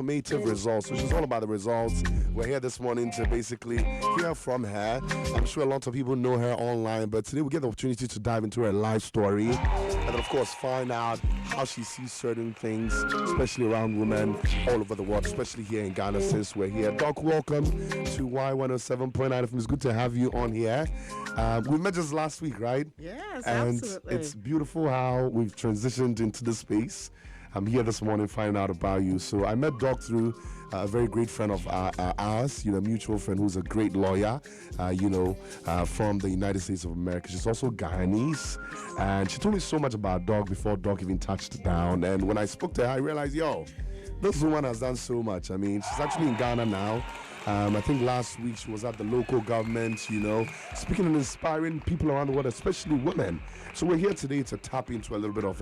transformative results. So she's all about the results. We're here this morning to basically hear from her. I'm sure a lot of people know her online, but today we get the opportunity to dive into her life story and then, of course, find out how she sees certain things, especially around women all over the world, especially here in Ghana since we're here. Doc, welcome to Y107.9 FM. It's good to have you on here. We met just last week, right? Yes, and absolutely. It's beautiful how we've transitioned into this space. I'm here this morning finding out about you. So I met Doc through a very great friend of ours, a mutual friend who's a great lawyer, from the United States of America. She's also Guyanese, and she told me so much about Doc before Doc even touched down. And when I spoke to her, I realized, this woman has done so much. I mean, she's actually in Ghana now. I think last week she was at the local government, speaking and inspiring people around the world, especially women. So we're here today to tap into a little bit of,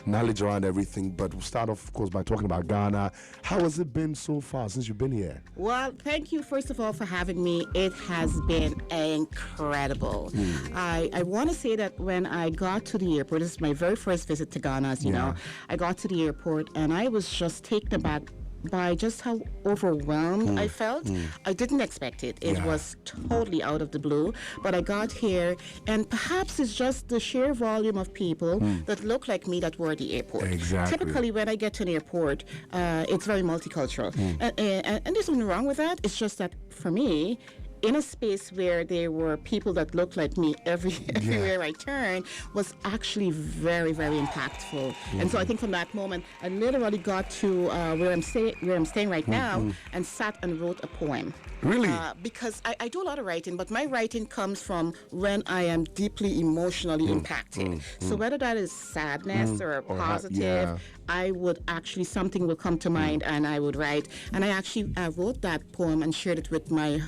knowledge around everything. But we'll start off, of course, by talking about Ghana. How has it been so far since you've been here? Well, thank you, first of all, for having me. It has been incredible. I want to say that when I got to the airport, this is my very first visit to Ghana, as you know. I got to the airport and I was just taken aback by just how overwhelmed I felt. I didn't expect it. It was totally out of the blue. But I got here, and perhaps it's just the sheer volume of people that look like me that were at the airport. Exactly. Typically, when I get to an airport, it's very multicultural. And there's nothing wrong with that. It's just that for me, in a space where there were people that looked like me everywhere I turned was actually very, very impactful. And so I think from that moment, I literally got to where I'm staying right now and sat and wrote a poem. Really? Because I do a lot of writing, but my writing comes from when I am deeply emotionally impacted. So whether that is sadness or positive, I would actually, something will come to mind and I would write. And I actually wrote that poem and shared it with my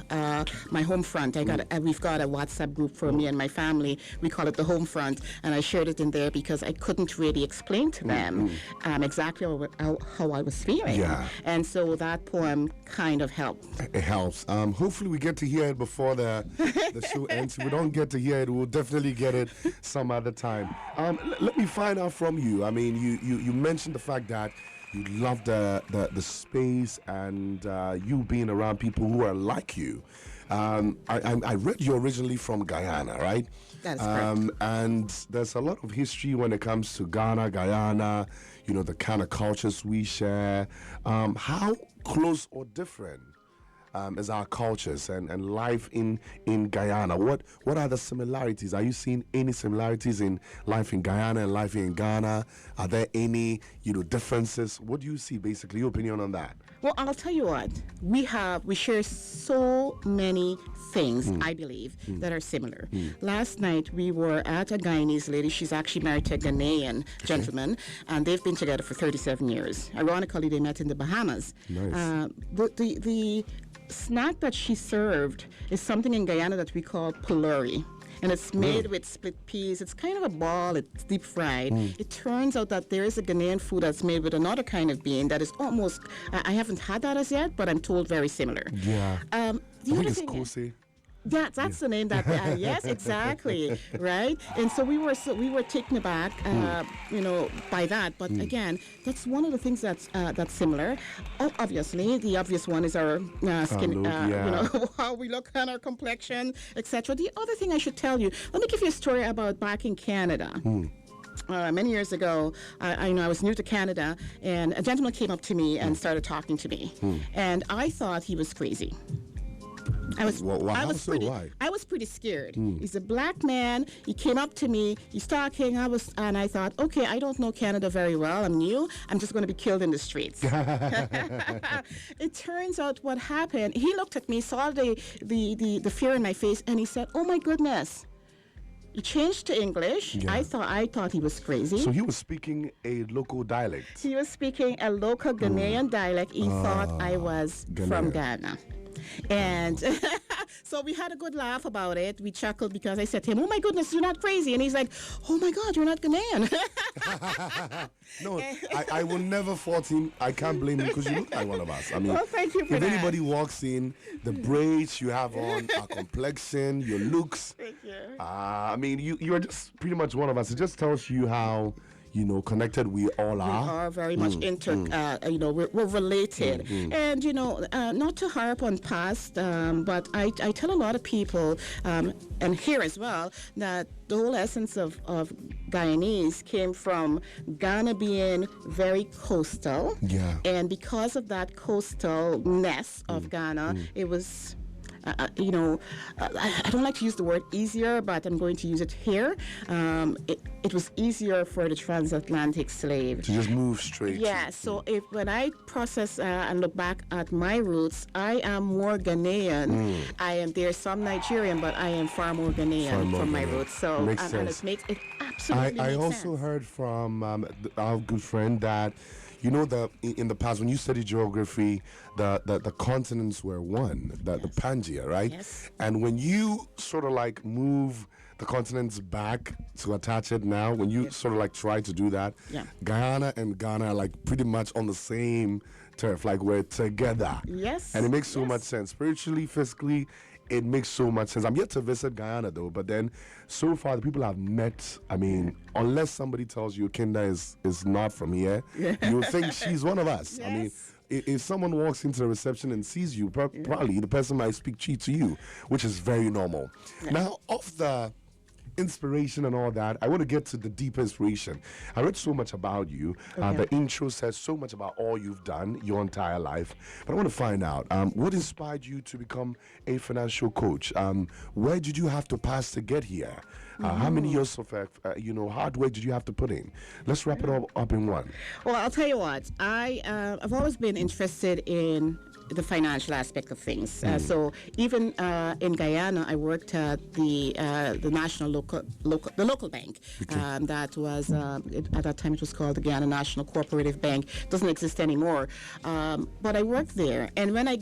home front. We've got a WhatsApp group for me and my family. We call it the home front. And I shared it in there because I couldn't really explain to them exactly how I was feeling. And so that poem kind of helped. It helps. Hopefully we get to hear it before the show ends. If we don't get to hear it, we'll definitely get it some other time. Let me find out from you. I mean, you mentioned the fact that you love the space and you being around people who are like you. I read you originally from Guyana, right? That's correct. And there's a lot of history when it comes to Ghana, Guyana, the kind of cultures we share. How close or different is our cultures and life in Guyana? What are the similarities? Are you seeing any similarities in life in Guyana and life in Ghana? Are there any differences? What do you see, basically? Your opinion on that? Well, I'll tell you what, we share so many things, I believe, that are similar. Last night, we were at a Guyanese lady. She's actually married to a Ghanaian gentleman, and they've been together for 37 years. Ironically, they met in the Bahamas. Nice. The snack that she served is something in Guyana that we call puluri. And it's made with split peas. It's kind of a ball. It's deep fried. It turns out that there is a Ghanaian food that's made with another kind of bean that is almost, I haven't had that as yet, but I'm told very similar. Yeah. The I other think it's thing kose. That's the name that yes, exactly, right. And so we were taken aback by that, but again, that's one of the things that's similar. Obviously the obvious one is our skin, how we look and our complexion, etc. The other thing I should tell you, let me give you a story about back in Canada. Many years ago, I was new to Canada, and a gentleman came up to me and started talking to me, and I thought he was crazy. I was pretty scared. He's a black man. He came up to me. He's talking. And I thought, okay, I don't know Canada very well. I'm new. I'm just going to be killed in the streets. It turns out what happened. He looked at me, saw the fear in my face, and he said, "Oh my goodness." He changed to English. I thought he was crazy. So he was speaking a local dialect. He was speaking a local Ghanaian dialect. He thought I was from Ghana. And so we had a good laugh about it. We chuckled because I said to him, "Oh my goodness, you're not crazy." And he's like, "Oh my God, you're not Ghanaian." No, I will never fault him. I can't blame him because you look like one of us. I mean, well, thank you for if that. anybody walks in, the braids you have on, our complexion, your looks. Thank you. I mean, you're just pretty much one of us. It just tells you how connected we all We are. are very much we're related. And, not to harp on past, but I tell a lot of people, and here as well, that the whole essence of Guyanese came from Ghana being very coastal. Yeah. And because of that coastalness of Ghana, it was... I don't like to use the word easier, but I'm going to use it here. It was easier for the transatlantic slave To just move straight. Yeah, so when I process and look back at my roots, I am more Ghanaian. There's some Nigerian, but I am far more Ghanaian from my roots. So Makes and sense. it makes it absolutely I makes also sense. heard from our good friend that in the past when you studied geography, the continents were one, the Pangaea, right? Yes. And when you sort of like move the continents back to attach it now, when you sort of like try to do that, Yeah. Guyana and Ghana are like pretty much on the same turf, like we're together. Yes, And it makes so yes. much sense. Spiritually, physically, it makes so much sense. I'm yet to visit Guyana though, but then so far the people I've met, I mean, unless somebody tells you Kinda is not from here, you'll think she's one of us. I mean, Yes. if someone walks into the reception and sees you, probably the person might speak Chi to you, which is very normal. Now, of the inspiration and all that, I want to get to the deep inspiration. I read so much about you. The intro says so much about all you've done your entire life. But I want to find out what inspired you to become a financial coach? Where did you have to pass to get here? How many years of hard work did you have to put in? Let's wrap it all up in one. Well, I'll tell you what. I've always been interested in the financial aspect of things. So even in Guyana, I worked at the national local bank. That was at that time it was called the Guyana National Cooperative Bank. It doesn't exist anymore. But I worked there, and when I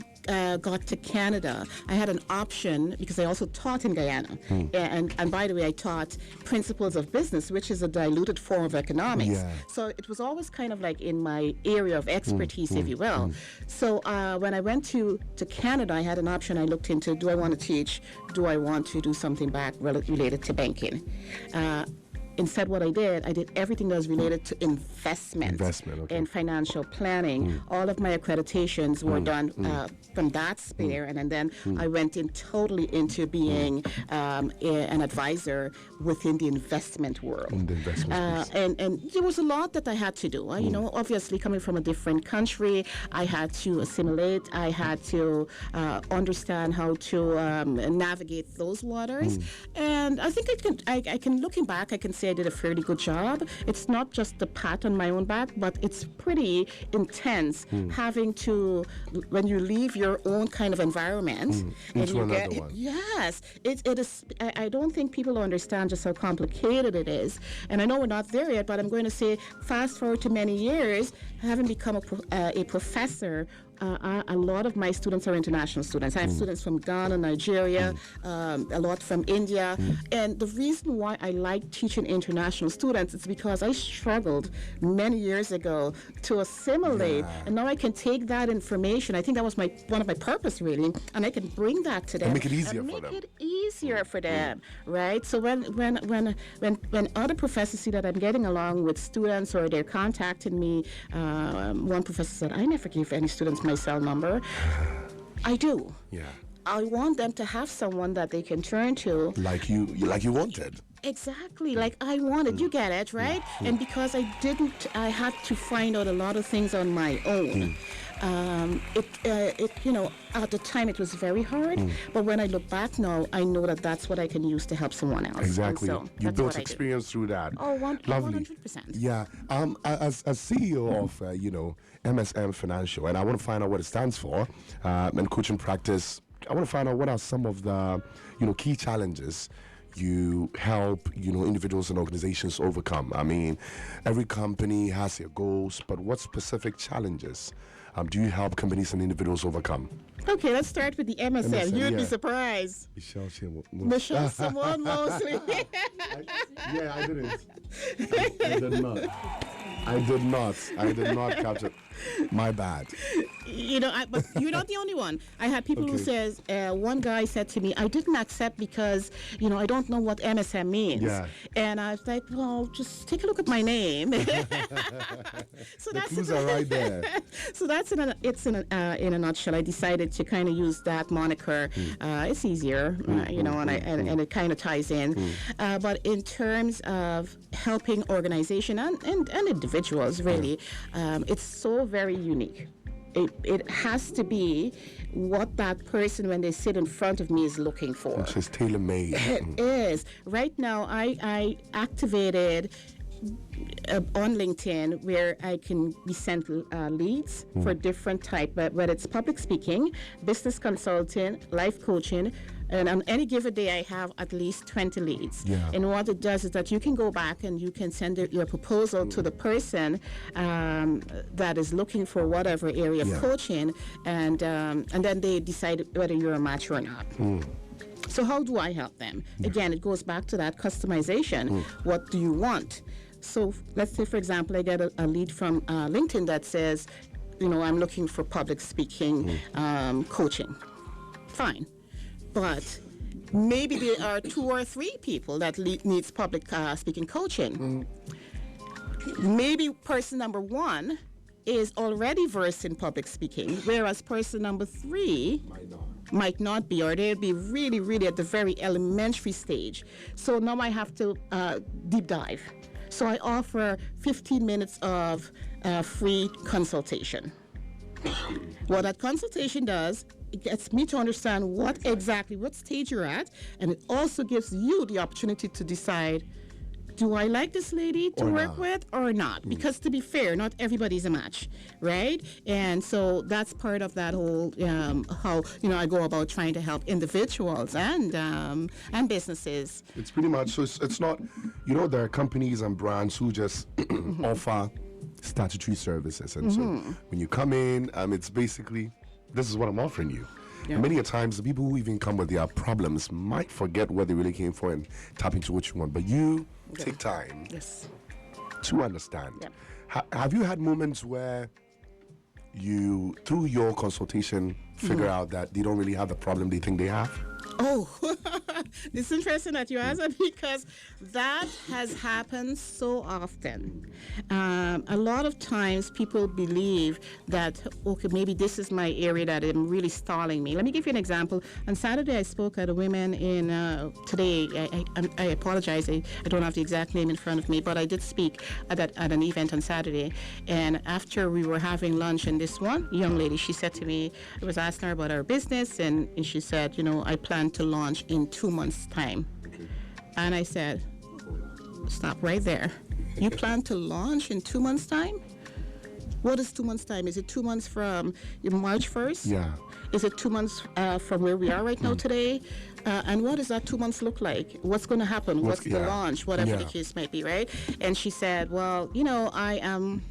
got to Canada, I had an option because I also taught in Guyana. And by the way, I taught principles of business, which is a diluted form of economics. Yeah. So it was always kind of like in my area of expertise, if you will. So when I went to Canada, I had an option. I looked into, do I want to teach? Do I want to do something back related to banking? Instead, what I did everything that was related to investment Okay. and financial planning. All of my accreditations were done from that sphere, and then I went in totally into being an advisor within the investment world. In the investment space. And there was a lot that I had to do. Obviously coming from a different country, I had to assimilate. I had to understand how to navigate those waters. And I think I can looking back, I can say I did a fairly good job. It's not just the pat on my own back, but it's pretty intense having to, when you leave your own kind of environment and Into you another get one. yes, it is. I don't think people understand just how complicated it is. And I know we're not there yet, but I'm going to say, fast forward to many years, having become a professor. A lot of my students are international students. I have students from Ghana, Nigeria, a lot from India. And the reason why I like teaching international students is because I struggled many years ago to assimilate. And now I can take that information. I think that was one of my purpose, really. And I can bring that to them. And make it easier for them. Make it easier for them, right? So when other professors see that I'm getting along with students or they're contacting me, one professor said, I never gave any students my cell number. I do. Yeah. I want them to have someone that they can turn to. Like you wanted. Exactly, like I wanted. You get it, right? And because I had to find out a lot of things on my own. At the time it was very hard, but when I look back now, I know that that's what I can use to help someone else. Exactly. And so You that's built what I do. experience through that. Oh, Lovely. 100%. Yeah. As CEO of MSM Financial, and I want to find out what it stands for, and coaching practice. I want to find out what are some of the key challenges you help individuals and organizations overcome. I mean, every company has their goals, but what specific challenges do you help companies and individuals overcome? Okay, let's start with the MSM. You'd be yeah. surprised. Michelle Someone Moseley. Yeah, I didn't. I did not. I did not capture. My bad. But you're not the only one. I had people who says, one guy said to me, I didn't accept because, I don't know what MSM means. Yeah. And I was like, well, just take a look at my name. So The clues are right there. So that's in a nutshell. I decided to kind of use that moniker. It's easier, and it kind of ties in. But in terms of helping organization and individuals, really, it's so very unique. It has to be what that person, when they sit in front of me, is looking for. Which is tailor-made. It is. Right now, I activated on LinkedIn where I can be sent leads for different type, whether it's public speaking, business consulting, life coaching, and on any given day I have at least 20 leads. Yeah. And what it does is that you can go back and you can send your proposal to the person that is looking for whatever area of coaching, and then they decide whether you're a match or not. So how do I help them? Again, it goes back to that customization. What do you want? So let's say, for example, I get a lead from LinkedIn that says, I'm looking for public speaking coaching. Fine. But maybe there are 2 or 3 people that needs public speaking coaching. Maybe person number 1 is already versed in public speaking, whereas person number 3 might not be, or they'll be really, really at the very elementary stage. So now I have to deep dive. So I offer 15 minutes of free consultation. What that consultation does, it gets me to understand what stage you're at, and it also gives you the opportunity to decide, do I like this lady to work with or not? Because to be fair, not everybody's a match, right? And so that's part of that whole how I go about trying to help individuals and businesses. It's pretty much, so it's not, there are companies and brands who just offer statutory services. And so when you come in, it's basically, this is what I'm offering you. Yeah. Many a times, the people who even come with their problems might forget what they really came for and tap into what you want. But you take time to understand. Yeah. Have you had moments where you, through your consultation, figure out that they don't really have the problem they think they have? Oh, it's interesting that you ask that, because that has happened so often. A lot of times people believe that, okay, maybe this is my area that is really stalling me. Let me give you an example. On Saturday, I spoke at a women in, today, I apologize, I don't have the exact name in front of me, but I did speak at an event on Saturday. And after we were having lunch, and this one young lady, she said to me, I was asking her about our business, and she said, I plan to launch in 2 months' time. Okay. And I said, stop right there. You plan to launch in 2 months' time? What is 2 months' time? Is it 2 months from March 1st? Yeah. Is it 2 months from where we are right now today? And what does that 2 months look like? What's going to happen? What's the launch? Whatever the case might be, right? And she said, well, I am...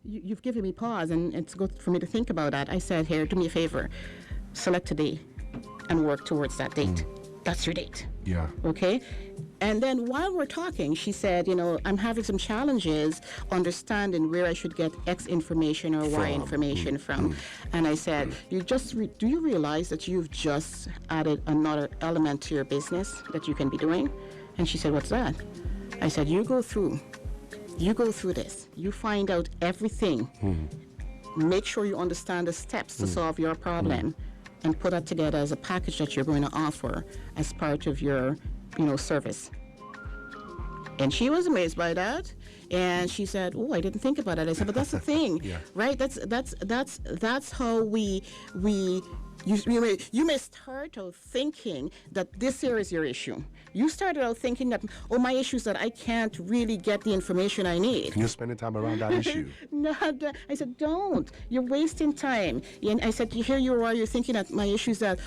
You've given me pause, and it's good for me to think about that. I said, here, do me a favor. Select a day and work towards that date. That's your date. Yeah. Okay? And then while we're talking, she said, I'm having some challenges understanding where I should get X information or Y information from. And I said, do you realize that you've just added another element to your business that you can be doing? And she said, what's that? I said, you go through this. You find out everything. Make sure you understand the steps to solve your problem. And put that together as a package that you're going to offer as part of your, service. And she was amazed by that, and she said, "Oh, I didn't think about it." I said, "But that's the thing, right? That's how we you may start out thinking that this here is your issue. You started out thinking that, my issue is that I can't really get the information I need. You're spending time around that issue. No, I said, don't. You're wasting time. And I said, here you are, you're thinking that my issue is that,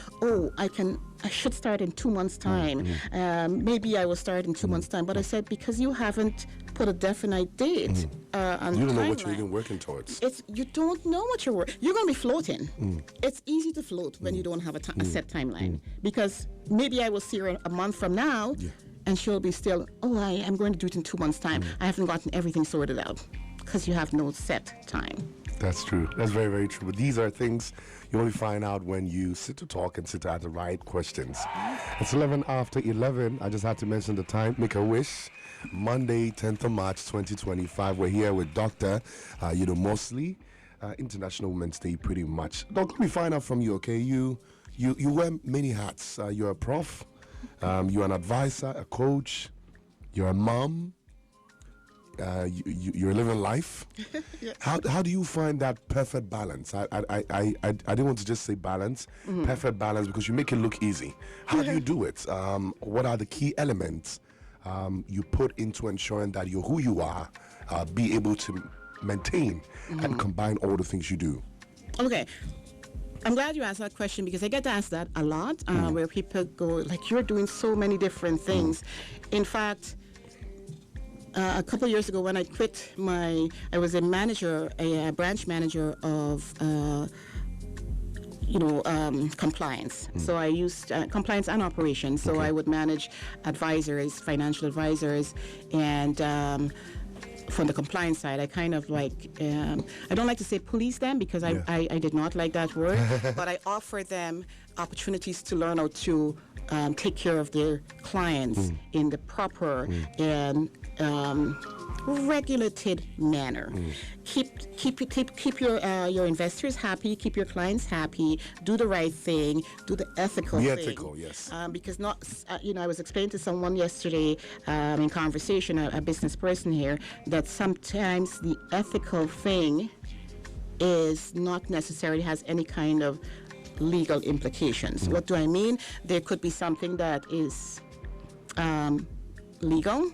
I should start in 2 months' time. Maybe I will start in 2 months' time. But I said, because you haven't put a definite date on you don't know timeline. what you're even working towards. You don't know what you're working. You're going to be floating. It's easy to float when you don't have a set timeline. Because maybe I will see her a month from now, and she'll be still, I am going to do it in 2 months' time. I haven't gotten everything sorted out because you have no set time. That's true. That's very, very true. But these are things you only find out when you sit to talk and sit to ask the right questions. It's 11 after 11. I just had to mention the time. Make a wish. Monday, 10th of March, 2025. We're here with Dr. Moseley. International Women's Day, pretty much. Doc, let me find out from you, okay? You wear many hats. You're a prof. You're an advisor, a coach. You're a mom. You're living life. Yes. How do you find that perfect balance? I didn't want to just say balance, perfect balance, because you make it look easy. How do you do it? What are the key elements you put into ensuring that you're who you are, be able to maintain and combine all the things you do? Okay. I'm glad you asked that question because I get asked that a lot, where people go, like, you're doing so many different things. In fact, a couple of years ago when I quit I was a branch manager of compliance. So I used compliance and operations. So I would manage advisors, financial advisors, and from the compliance side, I kind of like, I don't like to say police them because I did not like that word, but I offer them opportunities to learn how to take care of their clients in the proper and regulated manner. Keep your investors happy, keep your clients happy, do the right thing, do the ethical thing. Ethical, yes. Because I was explaining to someone yesterday in conversation, a business person here, that sometimes the ethical thing is not necessarily has any kind of legal implications. What do I mean? There could be something that is legal,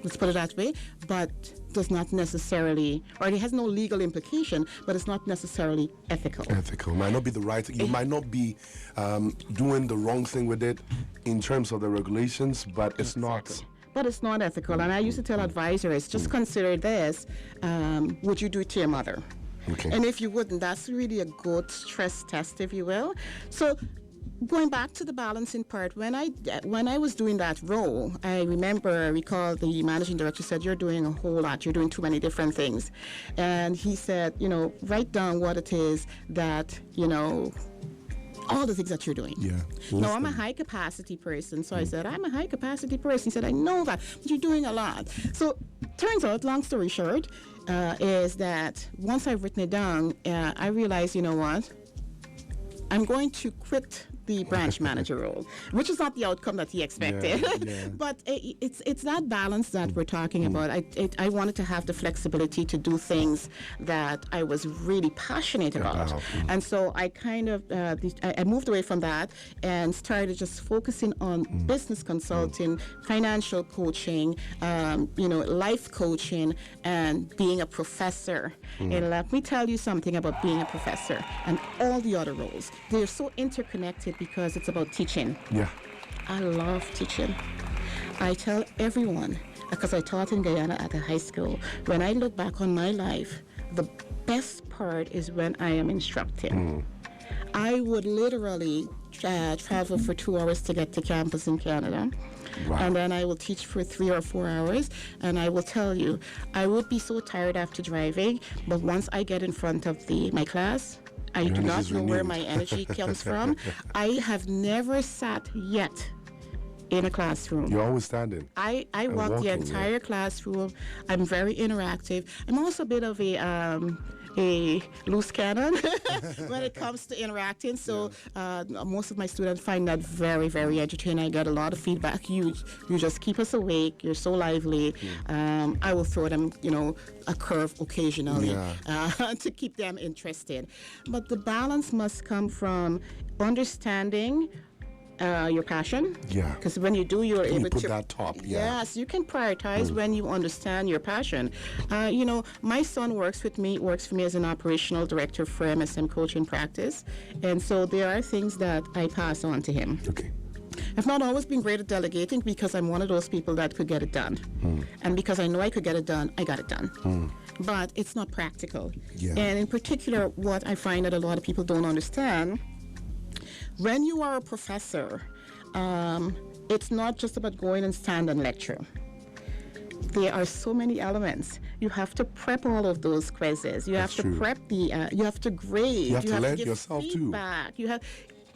let's put it that way, but does not necessarily, or it has no legal implication, but it's not necessarily ethical. Ethical might not be the right thing. You might not be doing the wrong thing with it in terms of the regulations, but it's not. But it's not ethical. And I used to tell advisors, just consider this, would you do it to your mother? Okay. And if you wouldn't, that's really a good stress test, if you will. So going back to the balancing part, when I was doing that role, I recall the managing director said, you're doing a whole lot, you're doing too many different things. And he said, write down what it is that, all the things that you're doing. Yeah. No, I'm a high capacity person. So I said, I'm a high capacity person. He said, I know that, but you're doing a lot. So turns out, long story short, is that once I've written it down, I realized, you know what? I'm going to quit the branch manager role, which is not the outcome that he expected. But it's that balance that we're talking about. I wanted to have the flexibility to do things that I was really passionate about. And so I kind of, I moved away from that and started just focusing on business consulting, financial coaching, life coaching, and being a professor. And let me tell you something about being a professor and all the other roles. They're so interconnected because it's about teaching. Yeah. I love teaching. I tell everyone, because I taught in Guyana at a high school, when I look back on my life, the best part is when I am instructing. I would literally travel for 2 hours to get to campus in Canada. Wow. And then I will teach for 3 or 4 hours. And I will tell you, I would be so tired after driving, but once I get in front of my class, I do not know where my energy comes from. I have never sat yet in a classroom. You're always standing. I walk the entire classroom. I'm very interactive. I'm also a bit of a loose cannon when it comes to interacting. So most of my students find that very, very entertaining. I get a lot of feedback. You just keep us awake. You're so lively. I will throw them, a curve occasionally to keep them interested. But the balance must come from understanding your passion. Yeah. Because when you do, you're able put to that top. Yes, you can prioritize when you understand your passion. My son works for me as an operational director for MSM Coaching Practice, and so there are things that I pass on to him. Okay. I've not always been great at delegating because I'm one of those people that could get it done. And because I know I could get it done, I got it done. But it's not practical. Yeah. And in particular, what I find that a lot of people don't understand, when you are a professor, it's not just about going and stand and lecture. there are so many elements. You have to prep all of those quizzes. You That's have to true. prep you have to grade. You have to learn give yourself too. feedback.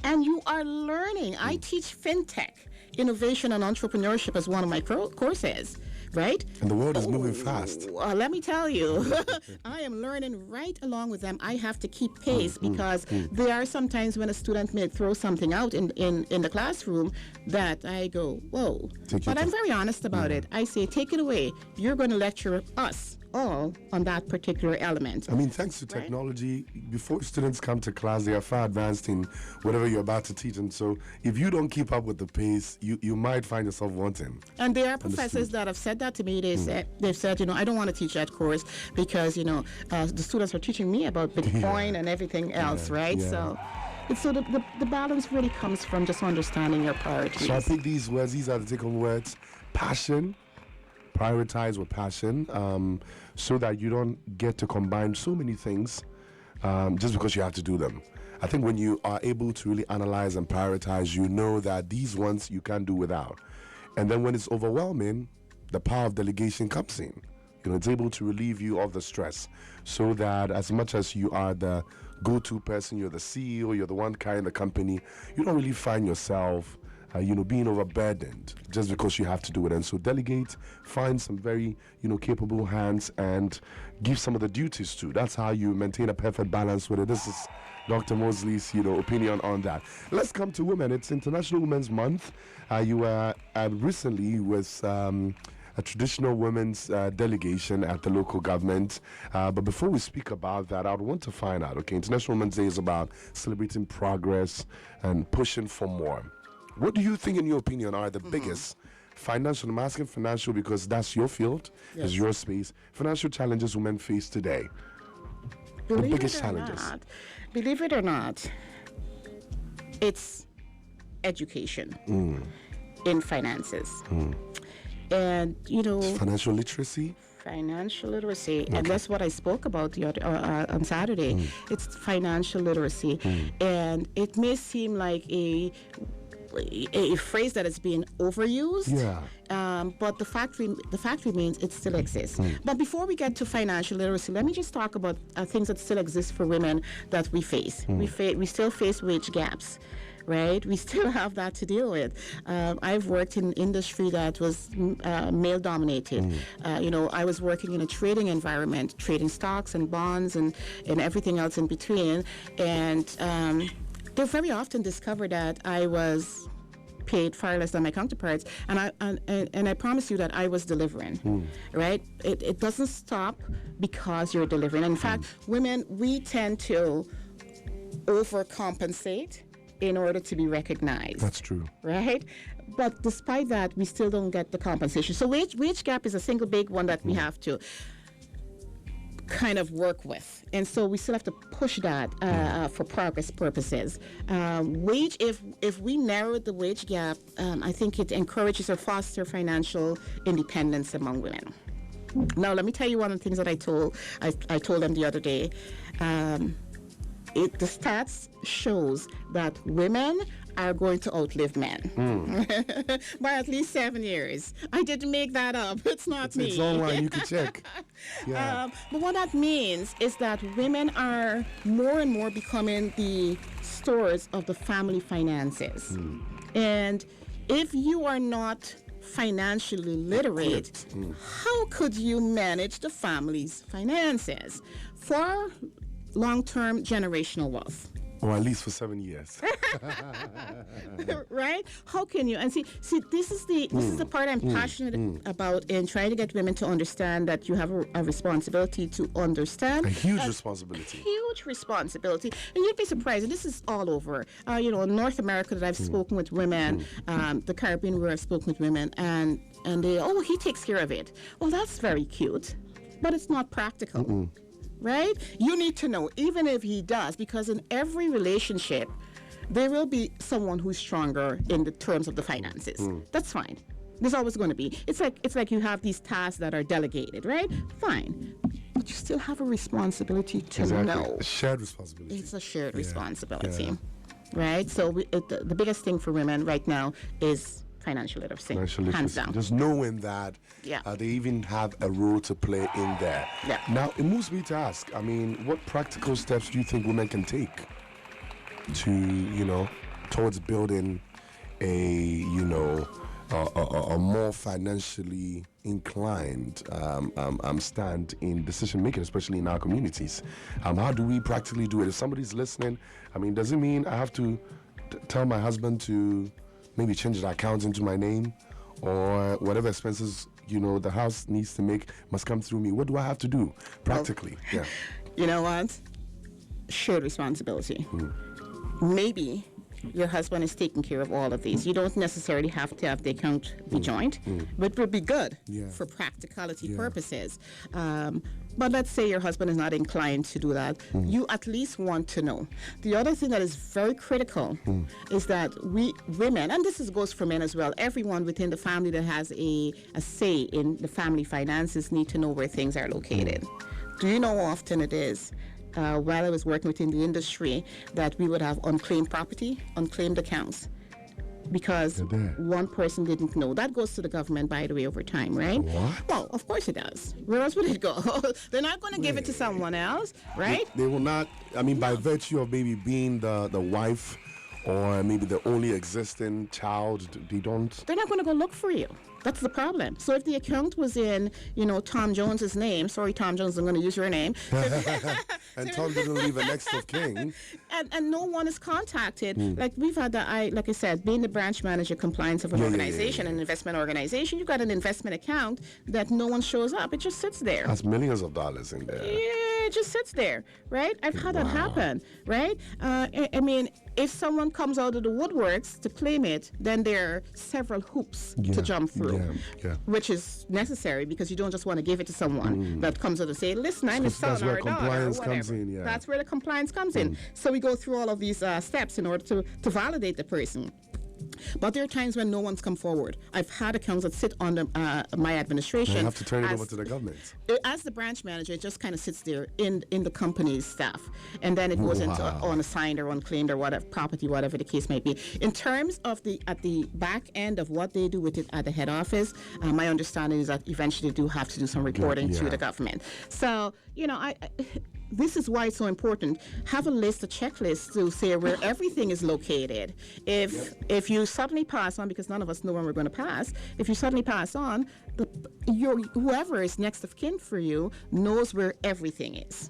And you are learning. I teach fintech, innovation and entrepreneurship as one of my courses, right? And the world is moving fast. Let me tell you, I am learning right along with them. I have to keep pace because there are some times when a student may throw something out in the classroom that I go, whoa. But I'm very honest about it. I say, take it away. You're going to lecture us all on that particular element. I mean, thanks to technology, before students come to class, they are far advanced in whatever you're about to teach. And so if you don't keep up with the pace, you might find yourself wanting. And there are professors that have said that to me. They've said, I don't want to teach that course because, the students are teaching me about Bitcoin and everything else, right? Yeah. So the balance really comes from just understanding your priorities. So I pick these words. These are the take-home words. Passion. Prioritize with passion, so that you don't get to combine so many things just because you have to do them. I think when you are able to really analyze and prioritize, you know that these ones you can't do without. And then when it's overwhelming, the power of delegation comes in. It's able to relieve you of the stress, so that as much as you are the go-to person, you're the CEO, you're the one carrying the company, you don't really find yourself being overburdened just because you have to do it. And so delegate, find some very, capable hands and give some of the duties to. That's how you maintain a perfect balance with it. This is Dr. Moseley's, opinion on that. Let's come to women. It's International Women's Month. You were recently with a traditional women's delegation at the local government. But before we speak about that, I would want to find out, International Women's Day is about celebrating progress and pushing for more. What do you think, in your opinion, are the biggest financial, I'm asking financial because that's your field, is your space, financial challenges women face today? The biggest challenges. Believe it or not, it's education in finances. And, Financial literacy? Financial literacy, and that's what I spoke about on Saturday. It's financial literacy, and it may seem like a phrase that is being overused. But the fact remains it still exists. But before we get to financial literacy, let me just talk about things that still exist for women that we face. We still face wage gaps. Right, we still have that to deal with. I've worked in industry that was male-dominated. I was working in a trading environment, trading stocks and bonds and everything else in between. And they very often discovered that I was paid far less than my counterparts, and I promise you that I was delivering. Right, it doesn't stop because you're delivering. In fact, women, we tend to overcompensate in order to be recognized. That's true. Right? But despite that, we still don't get the compensation. So wage gap is a single big one that we have to kind of work with. And so we still have to push that for progress purposes. If we narrow the wage gap, I think it encourages or fosters financial independence among women. Now, let me tell you one of the things that I told them the other day. The stats shows that women are going to outlive men by at least 7 years. I didn't make that up. It's not me. It's online. You can check. Yeah. But what that means is that women are more and more becoming the stewards of the family finances. And if you are not financially literate, how could you manage the family's finances for long-term generational wealth? Or at least for 7 years. Right? How can you? And see, this is the part I'm passionate about in trying to get women to understand that you have a responsibility to understand. A huge responsibility. Huge responsibility. And you'd be surprised, and this is all over. In North America that I've spoken with women, the Caribbean where I've spoken with women, and they, he takes care of it. Well, that's very cute, but it's not practical. Right? You need to know, even if he does, because in every relationship, there will be someone who's stronger in the terms of the finances. That's fine. There's always going to be. It's like you have these tasks that are delegated, right? Fine. But you still have a responsibility to know. A shared responsibility. It's a shared responsibility. Right? So the biggest thing for women right now is financial literacy. Financial Hands literacy. down. Just knowing that Yeah. they even have a role to play in there. Yeah. Now, it moves me to ask, I mean, what practical steps do you think women can take to, towards building a more financially inclined stand in decision making, especially in our communities? How do we practically do it? If somebody's listening, I mean, does it mean I have to tell my husband to maybe change the account into my name, or whatever expenses the house needs to make must come through me? What do I have to do practically? Well, you know what? Shared responsibility. Maybe your husband is taking care of all of these. You don't necessarily have to have the account be joint, but it would be good for practicality purposes. But let's say your husband is not inclined to do that. You at least want to know. The other thing that is very critical is that we women, and goes for men as well, everyone within the family that has a say in the family finances need to know where things are located. Do you know how often it is? While I was working within the industry, that we would have unclaimed property, unclaimed accounts, because one person didn't know. That goes to the government, by the way, over time, right? What? Well, of course it does. Where else would it go? They're not going to give it to someone else, right? They will not. I mean, by virtue of maybe being the wife or maybe the only existing child, they don't. They're not going to go look for you. That's the problem. So if the account was in, Tom Jones's name, sorry, Tom Jones, I'm going to use your name. And Tom didn't leave a next of kin. And no one is contacted. Like we've had that. Like I said, being the branch manager compliance of an organization, an investment organization, you've got an investment account that no one shows up. It just sits there. That's millions of dollars in there. Yeah, it just sits there, right? I've had that happen, right? I mean, if someone comes out of the woodworks to claim it, then there are several hoops to jump through, which is necessary because you don't just want to give it to someone that comes out and say, listen, I'm his son or a daughter or whatever. That's where the compliance comes in. So we go through all of these steps in order to validate the person. But there are times when no one's come forward. I've had accounts that sit under my administration. You have to turn it over to the government. As the branch manager, it just kind of sits there in the company's staff. And then it goes into unassigned or unclaimed or whatever, property, whatever the case might be. In terms of at the back end of what they do with it at the head office, my understanding is that eventually they do have to do some reporting to the government. So, this is why it's so important. Have a list, a checklist to say where everything is located. If you suddenly pass on, because none of us know when we're going to pass, if you suddenly pass on, whoever is next of kin for you knows where everything is.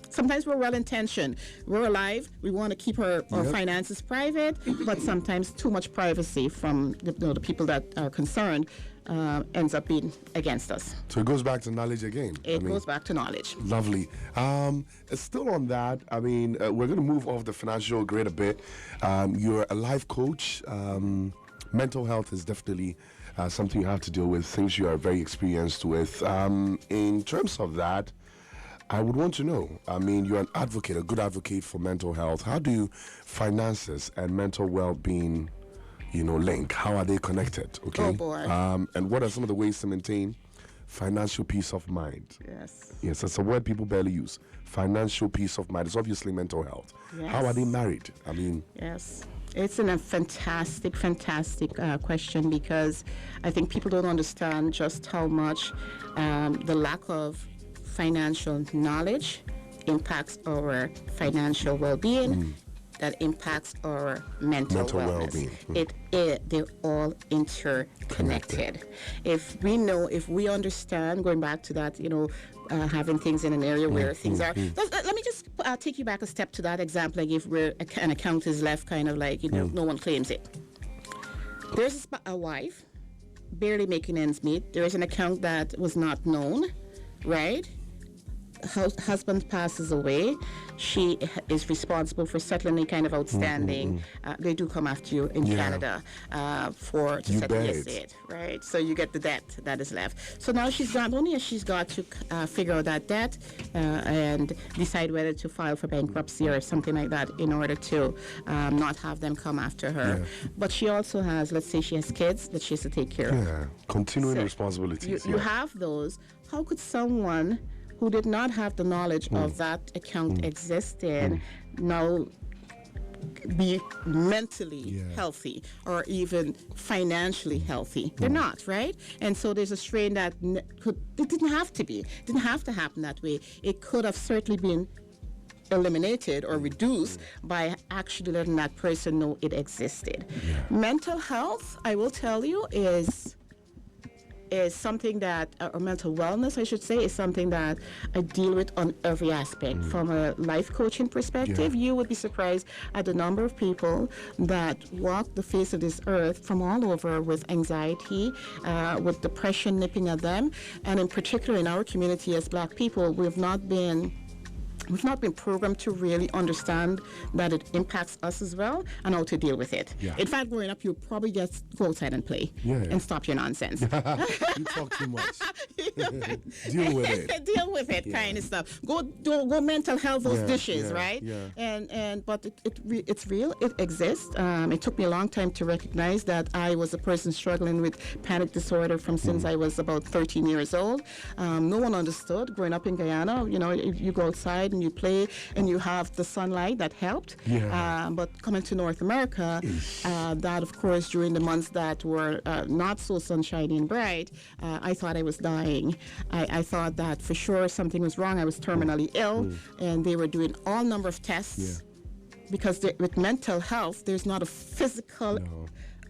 Sometimes we're well-intentioned. We're alive. We want to keep our finances private, but sometimes too much privacy from the people that are concerned ends up being against us. So it goes back to knowledge again. It goes back to knowledge. Lovely. Still on that, I mean, we're going to move off the financial grid a bit. You're a life coach. Mental health is definitely something you have to deal with, things you are very experienced with. In terms of that, I would want to know, I mean, you're an advocate, a good advocate for mental health. How do finances and mental well-being link? How are they connected? Okay. Oh boy. And what are some of the ways to maintain financial peace of mind? Yes, that's a word people barely use. Financial peace of mind. It's obviously mental health. Yes. How are they married? I mean. Yes. It's a fantastic question, because I think people don't understand just how much the lack of financial knowledge impacts our financial well-being, that impacts our mental wellness. Well-being. They're all interconnected. If we understand, going back to that, having things in an area where things are. Let me just take you back a step to that example I gave, where an account is left kind of like, no one claims it. There's a wife barely making ends meet. There is an account that was not known, right? Husband passes away. She is responsible for settling any kind of outstanding. They do come after you in Canada to settle the estate, right? So you get the debt that is left. So now she's got to figure out that debt and decide whether to file for bankruptcy or something like that in order to not have them come after her. But she also has, let's say she has kids that she has to take care of. Continuing responsibilities. You have those. How could someone who did not have the knowledge of that account existing now be mentally healthy or even financially healthy. They're not, right? And so there's a strain that it didn't have to be. It didn't have to happen that way. It could have certainly been eliminated or reduced by actually letting that person know it existed. Mental health, I will tell you, is something that, or mental wellness, I should say, is something that I deal with on every aspect. From a life coaching perspective, you would be surprised at the number of people that walk the face of this earth from all over with anxiety, with depression nipping at them. And in particular, in our community as Black people, we've not been programmed to really understand that it impacts us as well and how to deal with it. In fact, growing up, you probably just go outside and play and stop your nonsense. You talk too much. Deal with it. Deal with it, kind of stuff. Go mental health those dishes, right? But it's real. It exists. It took me a long time to recognize that I was a person struggling with panic disorder from since I was about 13 years old. No one understood. Growing up in Guyana, you go outside and you play and you have the sunlight that helped. But coming to North America, that of course during the months that were not so sunshiny and bright, I thought I was dying. I thought that for sure something was wrong. I was terminally ill, and they were doing all number of tests because with mental health, there's not a physical.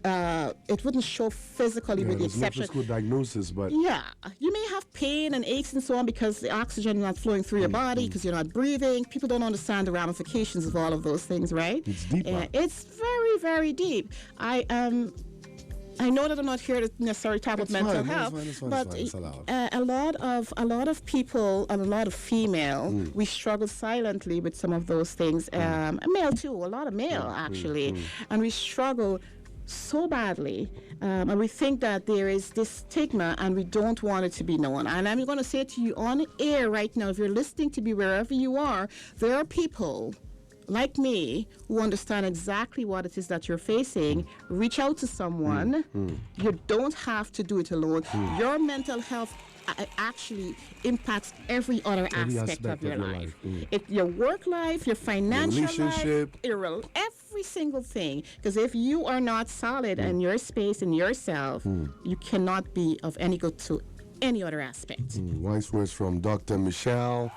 It wouldn't show physically with the exception. No physical diagnosis, but you may have pain and aches and so on because the oxygen is not flowing through your body because you're not breathing. People don't understand the ramifications of all of those things, right? It's deep. It's very, very deep. I know that I'm not here to necessarily talk about mental health, but a lot of people and a lot of female, we struggle silently with some of those things. Male too, a lot of male actually, and we struggle so badly, and we think that there is this stigma and we don't want it to be known. And I'm going to say to you on air right now, if you're listening to me wherever you are, there are people like me who understand exactly what it is that you're facing. Reach out to someone. You don't have to do it alone. Your mental health actually impacts every other aspect of your life. Your work life, your financial relationship, life, every single thing. Because if you are not solid in your space and yourself, you cannot be of any good to any other aspect. Wise words from Dr. Michelle.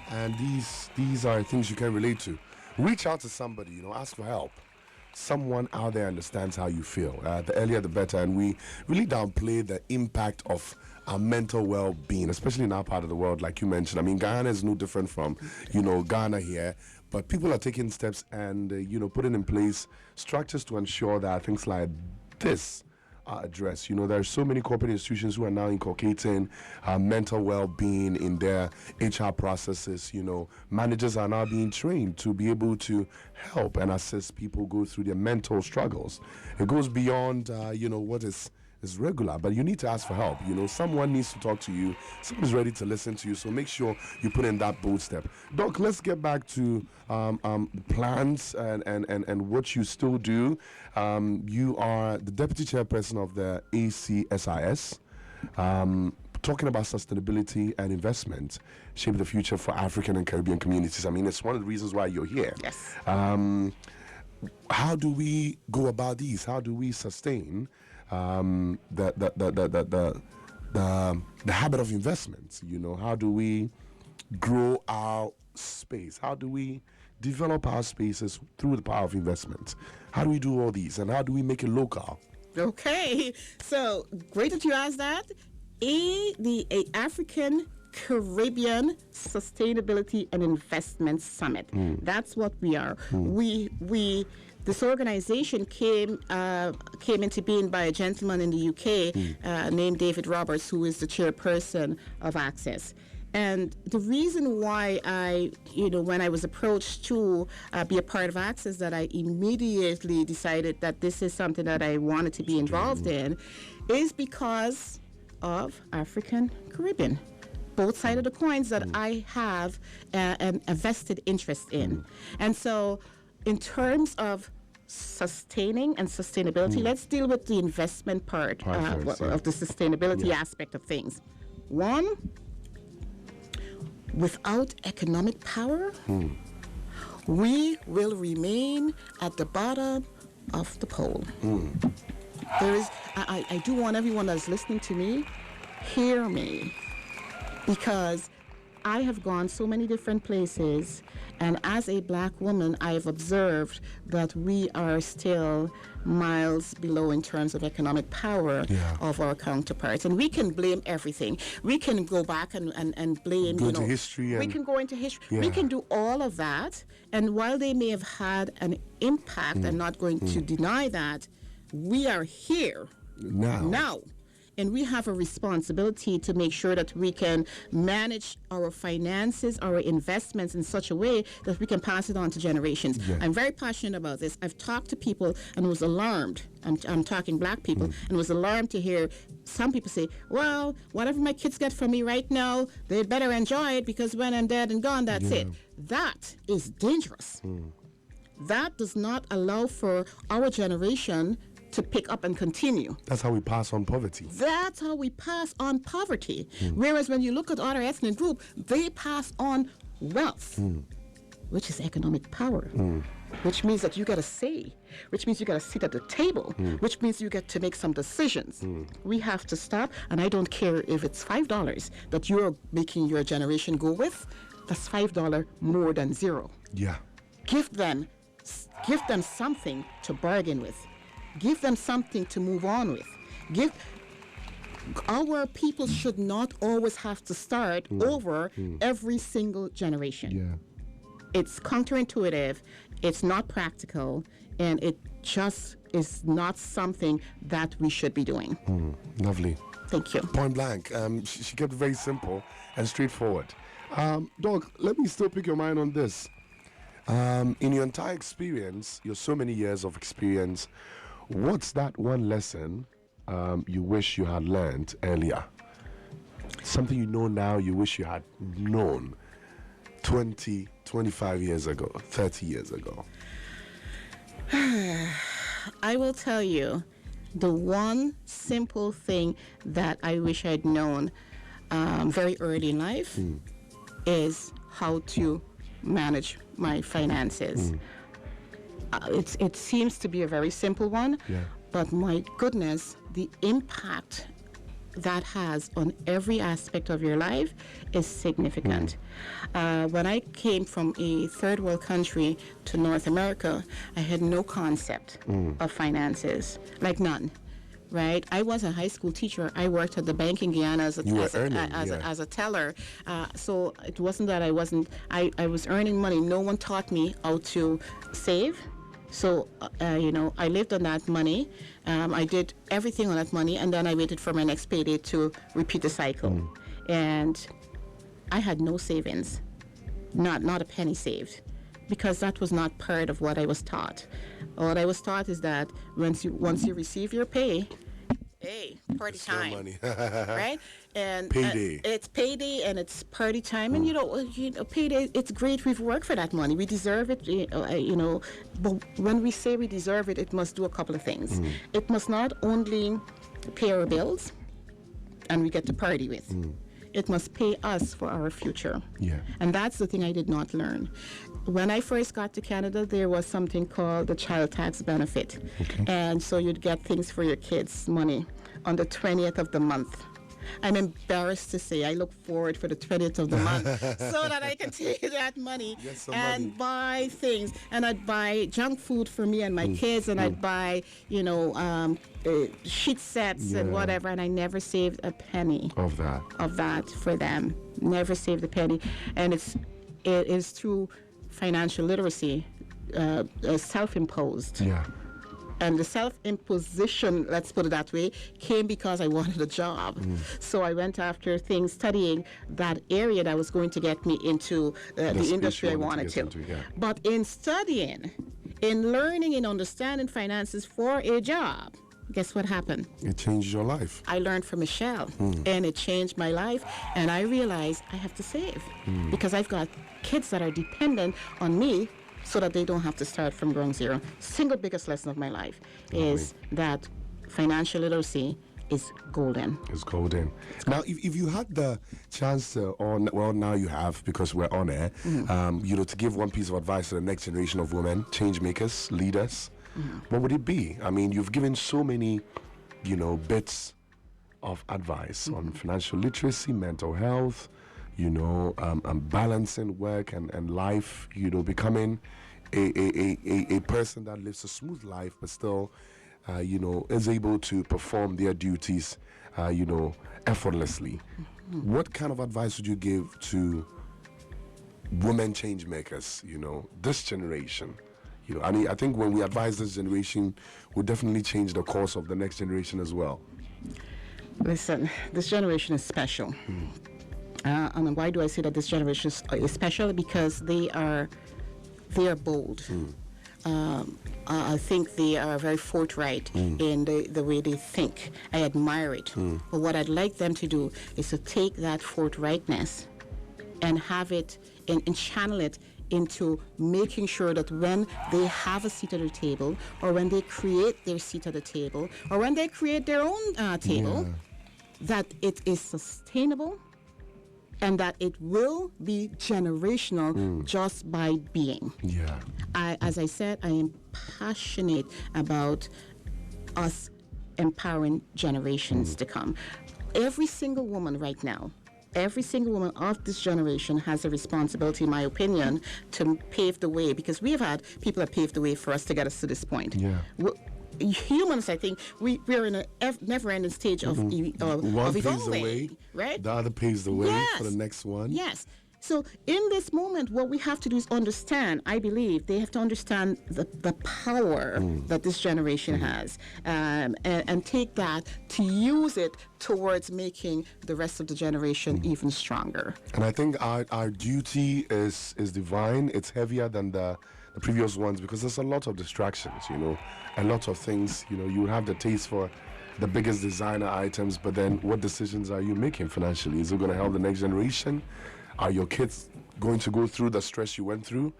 And these are things you can relate to. Reach out to somebody, ask for help. Someone out there understands how you feel. The earlier the better. And we really downplay the impact of our mental well-being, especially in our part of the world, like you mentioned. I mean, Guyana is no different from, Ghana here. But people are taking steps and, putting in place structures to ensure that things like this are addressed. There are so many corporate institutions who are now inculcating mental well-being in their HR processes. Managers are now being trained to be able to help and assist people go through their mental struggles. It goes beyond, what is regular, but you need to ask for help. Someone needs to talk to you. Someone's ready to listen to you. So make sure you put in that bold step. Doc, let's get back to plans and what you still do. You are the deputy chairperson of the ACSIS. Talking about sustainability and investment, shape the future for African and Caribbean communities. I mean, it's one of the reasons why you're here. Yes. How do we go about these? How do we sustain the habit of investment? How do we grow our space? How do we develop our spaces through the power of investment? How do we do all these, and how do we make it local? Okay, so great that you asked that. The African Caribbean Sustainability and Investment Summit. That's what we are. This organization came into being by a gentleman in the UK named David Roberts, who is the chairperson of Access. And the reason why when I was approached to be a part of Access, that I immediately decided that this is something that I wanted to be involved in, is because of African Caribbean. Both sides of the coins that I have a vested interest in. And so in terms of sustaining and sustainability, let's deal with the investment part of the sustainability aspect of things. One, without economic power, we will remain at the bottom of the pole. There is, I do want everyone that's listening to me, hear me, because I have gone so many different places, and as a black woman, I have observed that we are still miles below in terms of economic power of our counterparts. And we can blame everything. We can go back and blame, Go into history. We can go into history. We can do all of that. And while they may have had an impact, I'm not going to deny that, we are here now. And we have a responsibility to make sure that we can manage our finances, our investments in such a way that we can pass it on to generations. I'm very passionate about this. I've talked to people and was alarmed. I'm talking black people, and was alarmed to hear some people say, well, whatever my kids get from me right now, they'd better enjoy it because when I'm dead and gone, that's it. That is dangerous. That does not allow for our generation to pick up and continue. That's how we pass on poverty. That's how we pass on poverty. Whereas when you look at other ethnic groups, they pass on wealth, which is economic power, which means that you got to say, which means you got to sit at the table, which means you get to make some decisions. We have to stop, and I don't care if it's $5 that you're making your generation go with, that's $5 more than zero. Give them something to bargain with. Give them something to move on with. Our people should not always have to start over every single generation. It's counterintuitive, it's not practical, and it just is not something that we should be doing. Lovely. Thank you. Point blank. She kept it very simple and straightforward. Doc, let me still pick your mind on this. In your entire experience, your so many years of experience, what's that one lesson you wish you had learned earlier? Something you know now you wish you had known 20, 25 years ago, 30 years ago? I will tell you the one simple thing that I wish I'd known very early in life is how to manage my finances. It seems to be a very simple one, but my goodness, the impact that has on every aspect of your life is significant. When I came from a third world country to North America, I had no concept of finances, like none. Right, I was a high school teacher. I worked at the bank in Guyana as a teller. So it wasn't that I was earning money. No one taught me how to save. So, I lived on that money. I did everything on that money, and then I waited for my next payday to repeat the cycle. And I had no savings, not a penny saved, because that was not part of what I was taught. What I was taught is that once you receive your pay, hey, party time, money. right? And payday. It's payday and it's party time, and payday. It's great. We've worked for that money. We deserve it. But when we say we deserve it, it must do a couple of things. It must not only pay our bills, and we get to party with. It must pay us for our future. And that's the thing I did not learn. When I first got to Canada, there was something called the child tax benefit. And so you'd get things for your kids' money on the 20th of the month. I'm embarrassed to say I look forward for the 20th of the month so that I can take that money and buy things. And I'd buy junk food for me and my kids, and I'd buy, sheet sets and whatever, and I never saved a penny of that for them. Never saved a penny. And it is through financial literacy, self-imposed. And the self-imposition, let's put it that way, came because I wanted a job. So I went after things, studying that area that was going to get me into the industry I wanted to. But in studying, in learning, in understanding finances for a job, guess what happened? It changed your life. I learned from Michelle, and it changed my life. And I realized I have to save because I've got kids that are dependent on me, so that they don't have to start from ground zero. Single biggest lesson of my life is that financial literacy is golden. It's golden. Now, if you had the chance to, well, now you have because we're on air, to give one piece of advice to the next generation of women, change makers, leaders, what would it be? I mean, you've given so many, bits of advice on financial literacy, mental health, balancing work and life, becoming a person that lives a smooth life but still is able to perform their duties effortlessly. What kind of advice would you give to women change makers, this generation? I think when we advise this generation, we'll definitely change the course of the next generation as well. Listen, this generation is special. And why do I say that this generation is special? Because they are bold. I think they are very forthright in the way they think. I admire it. But what I'd like them to do is to take that forthrightness and have it and channel it into making sure that when they have a seat at the table, or when they create their seat at the table, or when they create their own table, that it is sustainable and that it will be generational just by being. Yeah. As I said, I am passionate about us empowering generations to come. Every single woman right now, every single woman of this generation has a responsibility, in my opinion, to pave the way, because we have had people that paved the way for us to get us to this point. Yeah. Humans, I think, we're in a never-ending stage of One evolving, paves the way, right? the other paves the way Yes. for the next one. Yes. So in this moment, what we have to do is understand, I believe, they have to understand the power that this generation has, and take that to use it towards making the rest of the generation even stronger. And I think our duty is divine. It's heavier than the previous ones because there's a lot of distractions, a lot of things. You have the taste for the biggest designer items, but then what decisions are you making financially? Is it going to help the next generation? Are your kids going to go through the stress you went through?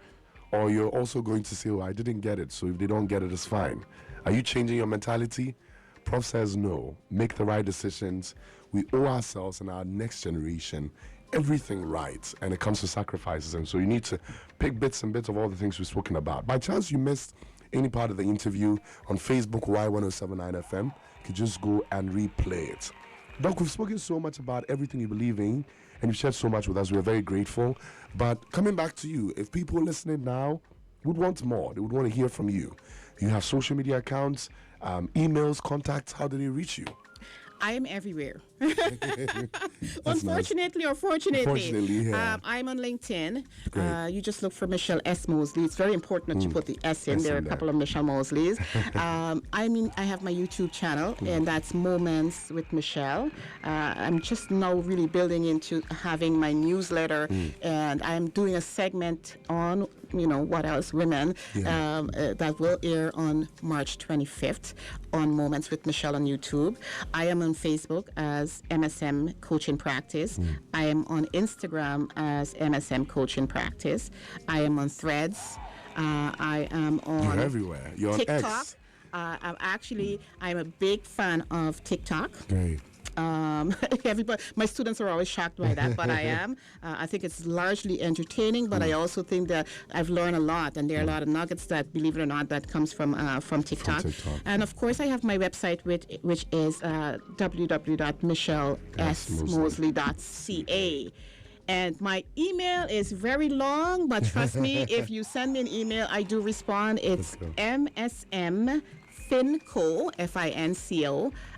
Or you're also going to say, I didn't get it, so if they don't get it, it's fine. Are you changing your mentality? Prof says no. Make the right decisions. We owe ourselves and our next generation everything right, and it comes to sacrifices. And so you need to pick bits and bits of all the things we've spoken about. By chance you missed any part of the interview on Facebook, Y1079 FM, you could just go and replay it. Doc, we've spoken so much about everything you believe in, and you've shared so much with us. We're very grateful. But coming back to you, if people listening now would want more, they would want to hear from you. You have social media accounts, emails, contacts. How do they reach you? I am everywhere. Unfortunately or fortunately. Unfortunately, yeah. I'm on LinkedIn. Great. You just look for Michelle S. Moseley. It's very important that you put the S in. S There are in a there. couple of Michelle Mosleys. I have my YouTube channel, and that's Moments with Michelle. I'm just now really building into having my newsletter, and I'm doing a segment on what else, women, that will air on March 25th on Moments with Michelle on YouTube. I am on Facebook as MSM Coach in Practice. I am on Instagram as MSM Coach in Practice. I am on Threads. I am on You're everywhere. You're on TikTok. X. I'm a big fan of TikTok. Great. Everybody, my students are always shocked by that, but I am. I think it's largely entertaining, but I also think that I've learned a lot, and there are a lot of nuggets that, believe it or not, that comes from TikTok. And of course, I have my website, which is www.michellesmoseley.ca. And my email is very long, but trust me, if you send me an email, I do respond. It's msmfinco, Finco,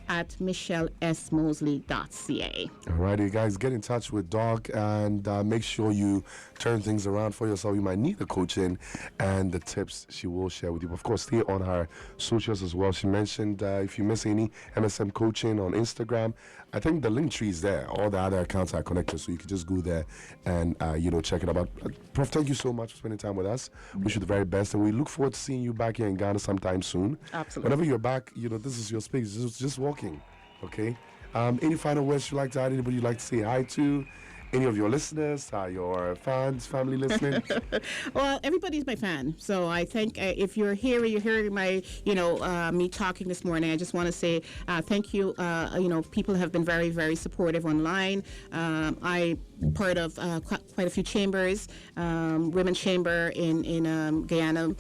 at michellesmoseley.ca. All right, you guys, get in touch with Doc and make sure you turn things around for yourself. You might need the coaching and the tips she will share with you. Of course, stay on her socials as well. She mentioned if you miss any MSM coaching on Instagram, I think the link tree is there. All the other accounts are connected, so you can just go there and check it out. Prof, thank you so much for spending time with us. Wish you the very best, and we look forward to seeing you back here in Ghana sometime soon. Absolutely. Whenever you're back, this is your space. Just walking, okay? Any final words you'd like to add? Anybody you'd like to say hi to? any of your listeners, your fans, family listening? Well, everybody's my fan, so I think if you're hearing my, me talking this morning. I just want to say thank you. People have been very, very supportive online. I part of quite a few chambers, women's chamber in Guyana,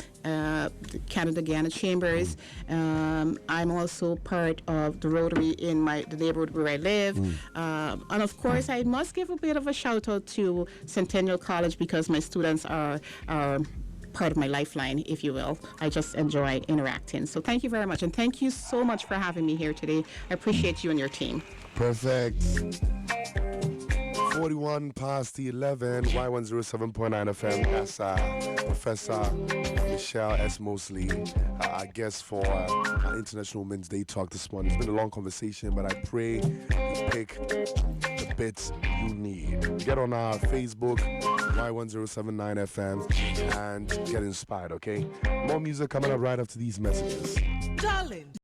Canada Guyana chambers. I'm also part of the Rotary in the neighborhood where I live, and of course I must give a bit of a shout out to Centennial College because my students are part of my lifeline, if you will. I just enjoy interacting. So thank you very much, and thank you so much for having me here today. I appreciate you and your team. Perfect. 41 past the 11, Y107.9 FM. That's Professor Michelle S. Moseley, our guest for our International Women's Day talk this morning. It's been a long conversation, but I pray you pick the bits you need. Get on our Facebook, Y1079 FM, and get inspired, okay? More music coming up right after these messages. Darling.